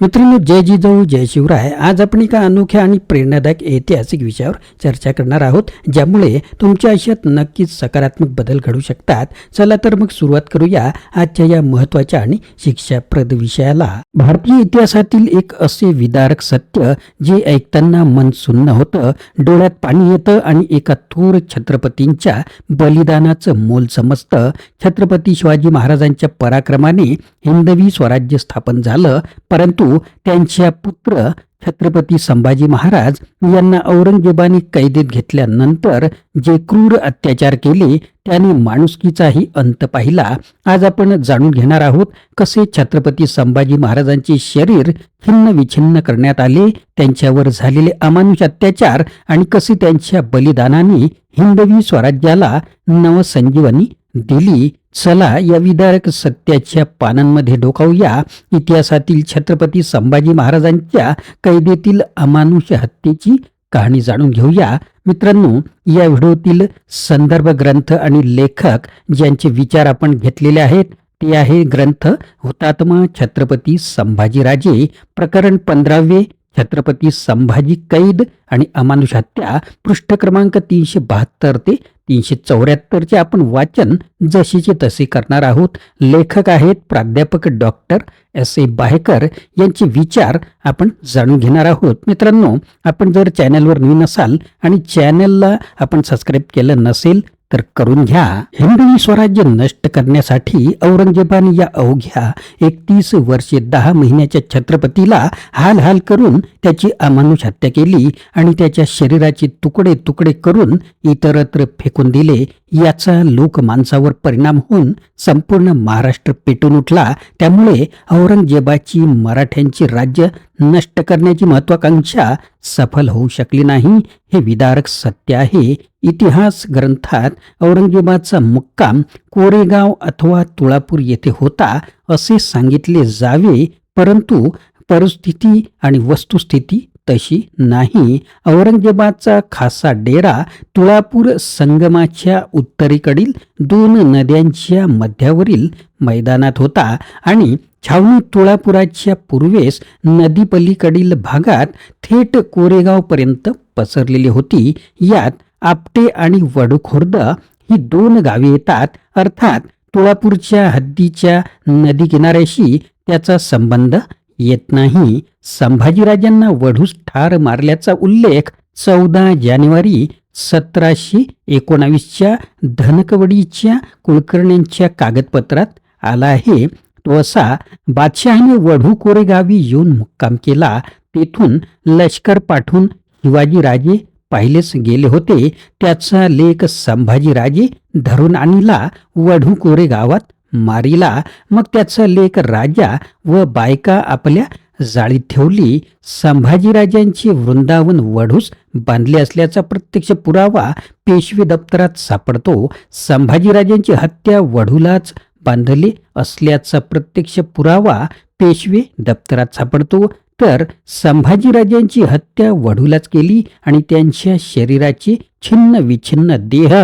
मित्रांनो, जय जिजाऊ जय शिवराय. आज आपण एका अनोख्या आणि प्रेरणादायक ऐतिहासिक विषयावर चर्चा करणार आहोत, ज्यामुळे तुमच्या आयुष्यात नक्कीच सकारात्मक बदल घडू शकतात. चला तर मग सुरुवात करूया आजच्या या महत्त्वाच्या आणि शिक्षाप्रद विषयाला. भारतीय इतिहासातील एक असे विदारक सत्य जे ऐकताना मन सुन्न होतं, डोळ्यात पाणी येतं आणि एका थोर छत्रपतींच्या बलिदानाचं मोल समजतं. छत्रपती शिवाजी महाराजांच्या पराक्रमाने हिंदवी स्वराज्य स्थापन झालं, परंतु त्यांच्या पुत्र छत्रपती संभाजी महाराज यांना औरंगजेबाने कैदेत घेतल्यानंतर जे क्रूर अत्याचार केले त्याने माणुसकीचाही अंत पाहिला. आज आपण जाणून घेणार आहोत कसे छत्रपती संभाजी महाराजांचे शरीर छिन्न विछिन्न करण्यात आले, त्यांच्यावर झालेले अमानुष अत्याचार आणि कसे त्यांच्या बलिदानाने हिंदवी स्वराज्याला नवसंजीवनी दिली. चला या विदारक सत्याच्या पानांमध्ये डोकावूया. इतिहासातील छत्रपती संभाजी महाराजांच्या कैदेतील अमानुष हत्येची कहाणी जाणून घेऊया. मित्रांनो, या व्हिडिओतील संदर्भ ग्रंथ आणि लेखक ज्यांचे विचार आपण घेतलेले आहेत ते आहे ग्रंथ हुतात्मा छत्रपती संभाजीराजे, प्रकरण 15, छत्रपती संभाजी कैद आणि अमानुष हत्या, पृष्ठ क्रमांक 372 ते 374 चे आपण वाचन जशीचे तसे करणार आहोत. लेखक आहेत प्राध्यापक डॉक्टर S.A. बाहेकर. यांचे विचार आपण जाणून घेणार आहोत. मित्रांनो, आपण जर चॅनलवर नवीन असाल आणि चॅनलला आपण सबस्क्राईब केलं नसेल तर करून घ्या. हिंदवी स्वराज्य नष्ट करण्यासाठी औरंगजेबाने या अवघ्या 31 वर्षे 10 महिन्याच्या छत्रपतीला हाल हाल करून त्याची अमानुष हत्या केली आणि त्याच्या शरीराचे तुकडे तुकडे करून इतरत्र फेकून दिले. याचा लोकमानसावर परिणाम होऊन संपूर्ण महाराष्ट्र पेटून उठला. त्यामुळे औरंगजेबाची मराठ्यांचे राज्य नष्ट करण्याची महत्वाकांक्षा सफल होऊ शकली नाही. हे विदारक सत्य आहे. इतिहास ग्रंथात औरंगजेबाचा मुक्काम कोरेगाव अथवा तुळापूर येथे होता असे सांगितले जावे, परंतु परिस्थिती आणि वस्तुस्थिती तशी नाही. औरंगजेबाचा खासा डेरा तुळापूर संगमाच्या उत्तरेकडील 2 नद्यांच्या मध्यावरील मैदानात होता आणि छावणी तुळापुराच्या पूर्वेस नदीपलीकडील भागात थेट कोरेगावपर्यंत पसरलेली होती. यात आपटे आणि वडूखुर्द ही 2 गावे येतात. अर्थात तुळापूरच्या हद्दीच्या नदी किनाऱ्याशी त्याचा संबंध येत नाही. संभाजीराजांना वढूस ठार मारल्याचा उल्लेख 14 जानेवारी 1719च्या धनकवडीच्या कुलकर्ण्यांच्या कागदपत्रात आला आहे. तो असा: बादशहाने वढू कोरेगावी येऊन मुक्काम केला. तेथून लष्कर पाठवून शिवाजीराजे पाहिलेच गेले होते. त्याचा लेख संभाजीराजे धरून आणला, वढू कोरेगावात मारिला. मग त्याचा लेख राजा व बायका आपल्या जाळीत ठेवली. संभाजीराजांचे वृंदावन वढूस बांधले असल्याचा प्रत्यक्ष पुरावा पेशवे दप्तरात सापडतो. संभाजीराजांची हत्या वढूलाच बांधले असल्याचा प्रत्यक्ष पुरावा पेशवे दप्तरात सापडतो. तर संभाजीराजांची हत्या वढूलाच केली आणि त्यांच्या शरीराचे छिन्न विछिन्न देह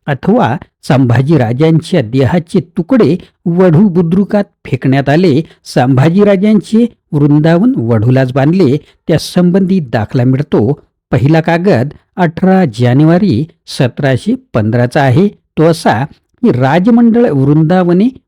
अथवा संभाजीराजांच्या देहाचे तुकडे वढू बुद्रुकात फेकण्यात आले. संभाजीराजांचे वृंदावन वढूलाच बांधले. त्या संबंधी दाखला मिळतो. पहिला कागद 18 जानेवारी 1715चा आहे. तो असा की राजमंडळ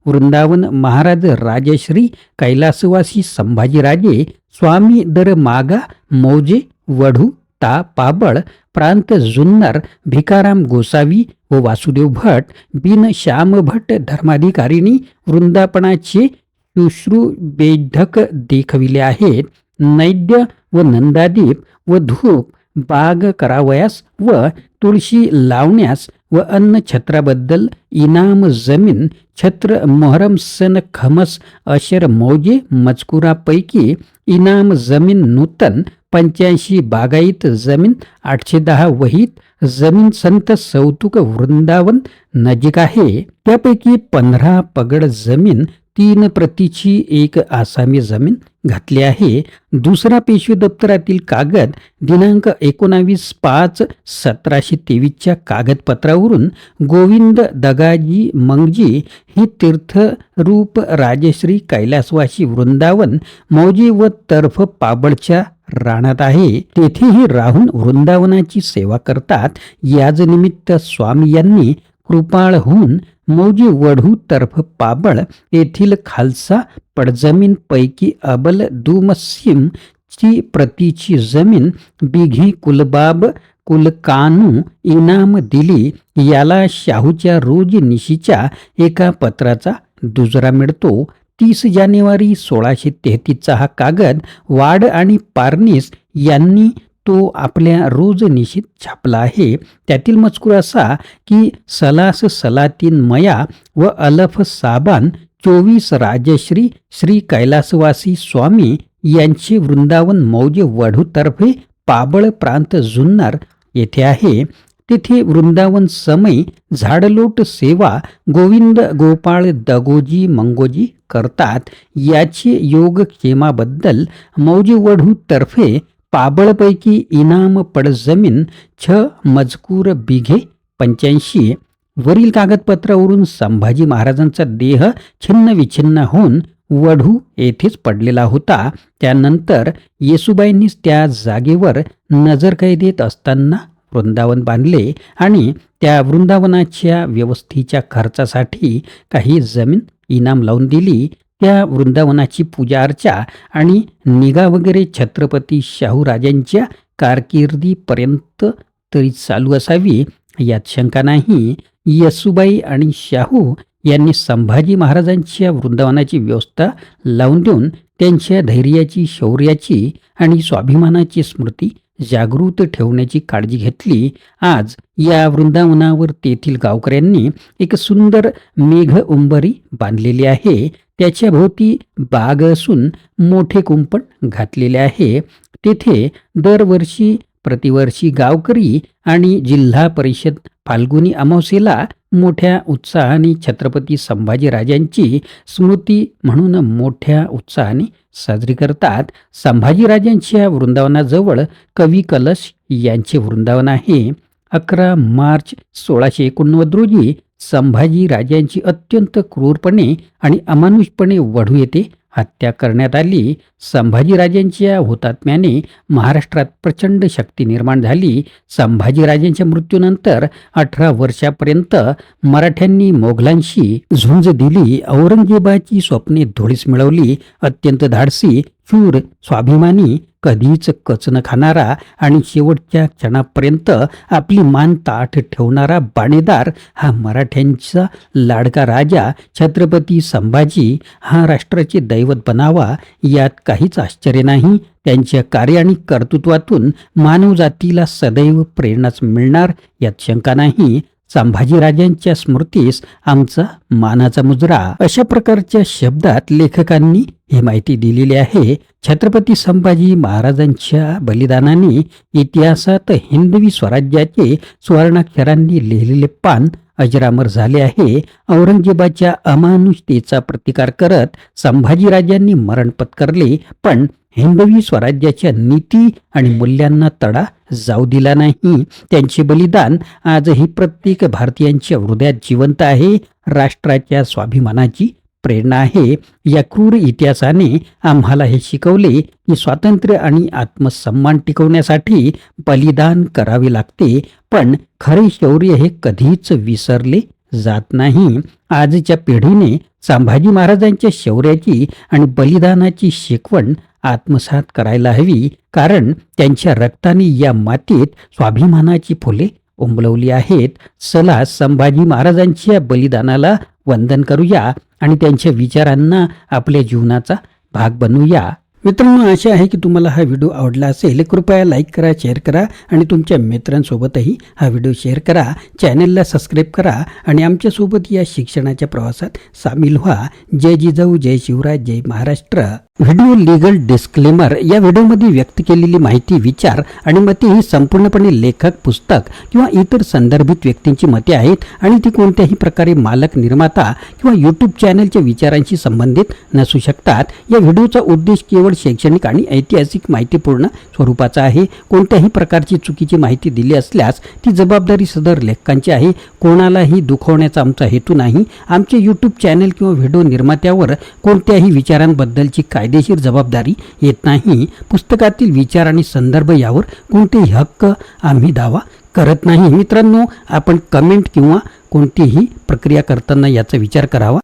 वृंदावन महाराज राजश्री कैलासवासी संभाजीराजे स्वामी दर मागा मौजे वढू ता पाबळ प्रांत जुन्नर भिकाराम गोसावी व वासुदेव भट बिन श्याम भट धर्माधिकारीनी वृंदापनाचे शुश्रू बेधक देखविले आहेत. नैद्य व नंदादीप व धूप बाग करावयास व तुळशी लावण्यास व अन्न छत्राबद्दल इनाम जमीन छत्र मोहरम सन खमस अशर मौजे मजकुरापैकी इनाम जमीन नूतन 85 बागायत जमीन 810 वहीत जमीन संत सौतुक वृंदावन नजीक आहे. त्यापैकी 15 पगड जमीन 3 प्रतीची एक आसामी जमीन घातली आहे. दुसरा पेशवे दप्तरातील कागद दिनांक 19/5/1723च्या कागदपत्रावरून गोविंद दगाजी मंगजी ही तीर्थरूप राजश्री कैलासवासी वृंदावन मौजे व तर्फ पाबळच्या राहण्यात आहे. तेथेही राहून वृंदावनाची सेवा करतात. याच निमित्त स्वामी यांनी कृपाळ होऊन मौजे वढू तर्फ पाबळ येथील खालसा पडजमीन पैकी अबल दुमसिम ची प्रतीची जमीन बिघी कुलबाब कुलकानू इनाम दिली. याला शाहूच्या रोज निशीच्या एका पत्राचा दुजरा मिळतो. 30 जानेवारी 1633चा हा कागद वाड आणि पारनीस यांनी तो आपल्या रोजनिशीत छापला आहे. त्यातील मजकूर असा की सलास सलातीन मया व अलफ साबान 24 राजश्री श्री कैलासवासी स्वामी यांचे वृंदावन मौजे वढूतर्फे पाबळ प्रांत जुन्नर येथे आहे. तेथे वृंदावन समय झाडलोट सेवा गोविंद गोपाळ दगोजी मंगोजी करतात. याचे योगक्षेमाबद्दल मौजे वढू तर्फे पाबळपैकी इनाम पडजमीन 6 मजकूर बिघे 85. वरील कागदपत्रावरून संभाजी महाराजांचा देह छिन्न विछिन्न होऊन वढू येथेच पडलेला होता. त्यानंतर येसुबाईंनीच त्या जागेवर नजरकैदेत असताना वृंदावन बांधले आणि त्या वृंदावनाच्या व्यवस्थेच्या खर्चासाठी काही जमीन इनाम लावून दिली. त्या वृंदावनाची पूजा अर्चा आणि निगा वगैरे छत्रपती शाहू राजांच्या कारकिर्दीपर्यंत तरी चालू असावी यात शंका नाही. येसुबाई आणि शाहू यांनी संभाजी महाराजांच्या वृंदावनाची व्यवस्था लावून देऊन त्यांच्या धैर्याची, शौर्याची आणि स्वाभिमानाची स्मृती जागृत ठेवण्याची काळजी घेतली. आज या वृंदावनावर तेथील गावकऱ्यांनी एक सुंदर मेघ उंबरी बांधलेली आहे. त्याच्या भोवती बाग असून मोठे कुंपण घातलेले आहे. तेथे दरवर्षी प्रतिवर्षी गावकरी आणि जिल्हा परिषद फाल्गुनी अमावस्येला मोठ्या उत्साहाने छत्रपती संभाजीराजांची स्मृती म्हणून मोठ्या उत्साहाने साजरी करतात. संभाजीराजांच्या वृंदावनाजवळ कवी कलश यांचे वृंदावन आहे. 11 मार्च 1689 रोजी संभाजी राजांची अत्यंत क्रूरपणे आणि अमानुषपणे वढू येथे हत्या करण्यात आली. संभाजीराजांच्या हुतात्म्याने महाराष्ट्रात प्रचंड शक्ती निर्माण झाली. संभाजीराजांच्या मृत्यूनंतर 18 वर्षापर्यंत मराठ्यांनी मोगलांशी झुंज दिली. औरंगजेबाची स्वप्ने धुळीस मिळवली. अत्यंत धाडसी, शूर, स्वाभिमानी, कधीच कच न खाणारा आणि शेवटच्या क्षणापर्यंत आपली मान ताठ ठेवणारा बाणेदार हा मराठ्यांचा लाडका राजा छत्रपती संभाजी हा राष्ट्राचे दैवत बनावा यात काहीच आश्चर्य नाही. त्यांच्या कार्य आणि कर्तृत्वातून मानवजातीला सदैव प्रेरणाच मिळणार यात शंका नाही. संभाजीराजांच्या स्मृतीस आमचा मानाचा मुजरा, अशा प्रकारच्या शब्दात लेखकांनी ही माहिती दिलेली आहे. छत्रपती संभाजी महाराजांच्या बलिदानाने इतिहासात हिंदवी स्वराज्याचे सुवर्णाक्षरांनी लिहिलेले पान अजरामर झाले आहे. औरंगजेबाच्या अमानुषतेचा प्रतिकार करत संभाजीराजांनी मरण पत्करले, पण हिंदवी स्वराज्याच्या नीती आणि मूल्यांना तडा जाऊ दिला नाही. त्यांचे बलिदान आजही प्रत्येक भारतीयांच्या हृदयात जिवंत आहे. राष्ट्राच्या स्वाभिमानाची प्रेरणा आहे. या क्रूर इतिहासाने आम्हाला हे शिकवले की स्वातंत्र्य आणि आत्मसन्मान टिकवण्यासाठी बलिदान करावे लागते, पण खरे शौर्य हे कधीच विसरले जात नाही. आजच्या पिढीने संभाजी महाराजांच्या शौर्याची आणि बलिदानाची शिकवण आत्मसात करायला हवी, कारण त्यांच्या रक्ताने या मातीत स्वाभिमानाची फुले उमलवली आहेत. चला संभाजी महाराजांच्या बलिदानाला वंदन करूया आणि त्यांच्या विचारांना आपल्या जीवनाचा भाग बनवूया. मित्रांनो, आशा आहे की तुम्हाला हा व्हिडिओ आवडला असेल. कृपया लाईक करा, शेअर करा आणि तुमच्या मित्रांसोबतही हा व्हिडिओ शेअर करा. चॅनलला सबस्क्राईब करा आणि आमच्यासोबत या शिक्षणाच्या प्रवासात सामील व्हा. जय जिजाऊ, जय शिवराज, जय महाराष्ट्र. Video legal disclaimer. या व्हिडिओमध्ये व्यक्त केलेली माहिती, विचार आणि मते ही संपूर्णपणे लेखक, पुस्तक किंवा इतर संदर्भित व्यक्तींची मते आहेत आणि ती कोणत्याही प्रकारे मालक, निर्माता किंवा यूट्यूब चॅनलच्या विचारांशी संबंधित नसू शकतात. या व्हिडिओचा उद्देश केवळ शैक्षणिक आणि ऐतिहासिक माहितीपूर्ण स्वरूपाचा आहे. कोणत्याही प्रकारची चुकीची माहिती दिली असल्यास ती जबाबदारी सदर लेखकांची आहे. कोणालाही दुखवण्याचा आमचा हेतू नाही. आमचे यूट्यूब चॅनल किंवा व्हिडिओ निर्मात्यावर कोणत्याही विचारांबद्दलची कायदेशीर जबाबदारी येत नाही. पुस्तकातील विचार आणि संदर्भ यावर कोणतेही हक्क आम्ही दावा करत नाही. मित्रांनो, आपण कमेंट किंवा कोणतीही प्रक्रिया करताना याचा विचार करावा.